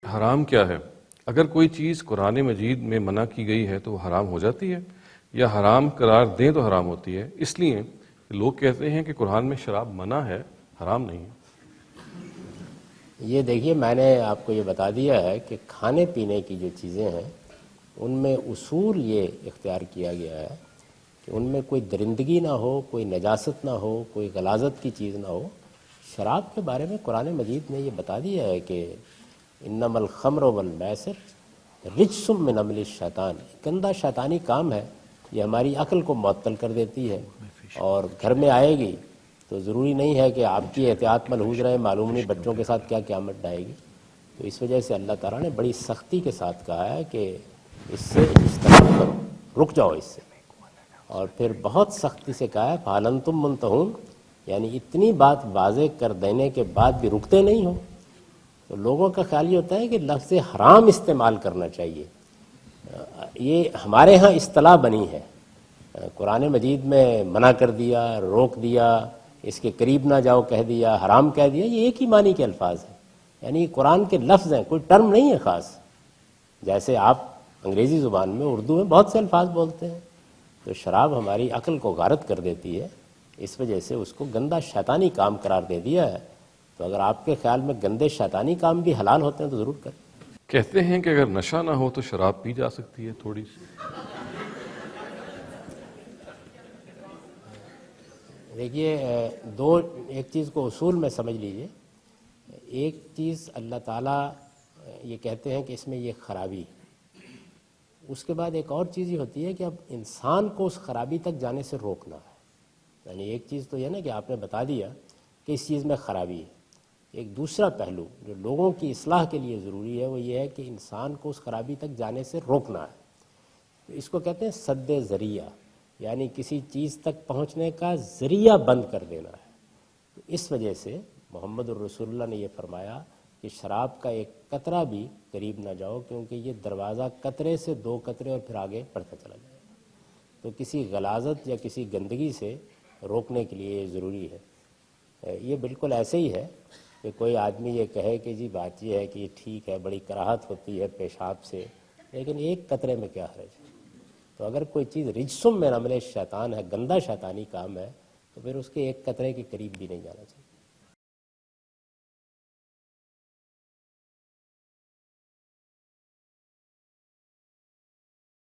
حرام کیا ہے؟ اگر کوئی چیز قرآن مجید میں منع کی گئی ہے تو وہ حرام ہو جاتی ہے، یا حرام قرار دیں تو حرام ہوتی ہے؟ اس لیے لوگ کہتے ہیں کہ قرآن میں شراب منع ہے، حرام نہیں ہے۔ یہ دیکھیے، میں نے آپ کو یہ بتا دیا ہے کہ کھانے پینے کی جو چیزیں ہیں ان میں اصول یہ اختیار کیا گیا ہے کہ ان میں کوئی درندگی نہ ہو، کوئی نجاست نہ ہو، کوئی غلاظت کی چیز نہ ہو۔ شراب کے بارے میں قرآن مجید نے یہ بتا دیا ہے کہ انما الخمر والمیسر رجس من عمل الشیطان، گندا شیطانی کام ہے، یہ ہماری عقل کو معطل کر دیتی ہے اور گھر میں آئے گی تو ضروری نہیں ہے کہ آپ کی احتیاط ملحوظ رہے، معلوم نہیں بچوں کے ساتھ کیا قیامت ڈھائے گی۔ تو اس وجہ سے اللہ تعالیٰ نے بڑی سختی کے ساتھ کہا ہے کہ اس سے اجتناب کرو، رک جاؤ اس سے، اور پھر بہت سختی سے کہا ہے فَهَلْ أَنْتُمْ مُنْتَهُونَ، یعنی اتنی بات واضح کر دینے کے بعد بھی رکتے نہیں ہو۔ تو لوگوں کا خیال یہ ہوتا ہے کہ لفظ حرام استعمال کرنا چاہیے، یہ ہمارے ہاں اصطلاح بنی ہے، قرآن مجید میں منع کر دیا، روک دیا، اس کے قریب نہ جاؤ کہہ دیا، حرام کہہ دیا، یہ ایک ہی معنی کے الفاظ ہیں، یعنی قرآن کے لفظ ہیں، کوئی ٹرم نہیں ہے خاص۔ جیسے آپ انگریزی زبان میں، اردو میں بہت سے الفاظ بولتے ہیں، تو شراب ہماری عقل کو غارت کر دیتی ہے، اس وجہ سے اس کو گندا شیطانی کام قرار دے دیا ہے۔ تو اگر آپ کے خیال میں گندے شیطانی کام بھی حلال ہوتے ہیں تو ضرور کریں۔ کہتے ہیں کہ اگر نشہ نہ ہو تو شراب پی جا سکتی ہے تھوڑی سی۔ دیکھیے، ایک چیز کو اصول میں سمجھ لیجئے، ایک چیز اللہ تعالیٰ یہ کہتے ہیں کہ اس میں یہ خرابی، اس کے بعد ایک اور چیز یہ ہوتی ہے کہ اب انسان کو اس خرابی تک جانے سے روکنا ہے۔ یعنی ایک چیز تو یہ نا کہ آپ نے بتا دیا کہ اس چیز میں خرابی ہے، ایک دوسرا پہلو جو لوگوں کی اصلاح کے لیے ضروری ہے وہ یہ ہے کہ انسان کو اس خرابی تک جانے سے روکنا ہے۔ تو اس کو کہتے ہیں سد ذریعہ، یعنی کسی چیز تک پہنچنے کا ذریعہ بند کر دینا ہے۔ تو اس وجہ سے محمد الرسول اللہ نے یہ فرمایا کہ شراب کا ایک قطرہ بھی قریب نہ جاؤ، کیونکہ یہ دروازہ قطرے سے 2 قطرے اور پھر آگے بڑھتا چلا جائے گا۔ تو کسی غلاظت یا کسی گندگی سے روکنے کے لیے یہ ضروری ہے۔ یہ بالکل ایسے ہی ہے کہ کوئی آدمی یہ کہے کہ جی بات یہ ہے کہ یہ ٹھیک ہے، بڑی کراہت ہوتی ہے پیشاب سے، لیکن ایک قطرے میں کیا حرج ہے؟ تو اگر کوئی چیز رجسم من عمل شیطان ہے، گندا شیطانی کام ہے، تو پھر اس کے ایک قطرے کے قریب بھی نہیں جانا چاہیے۔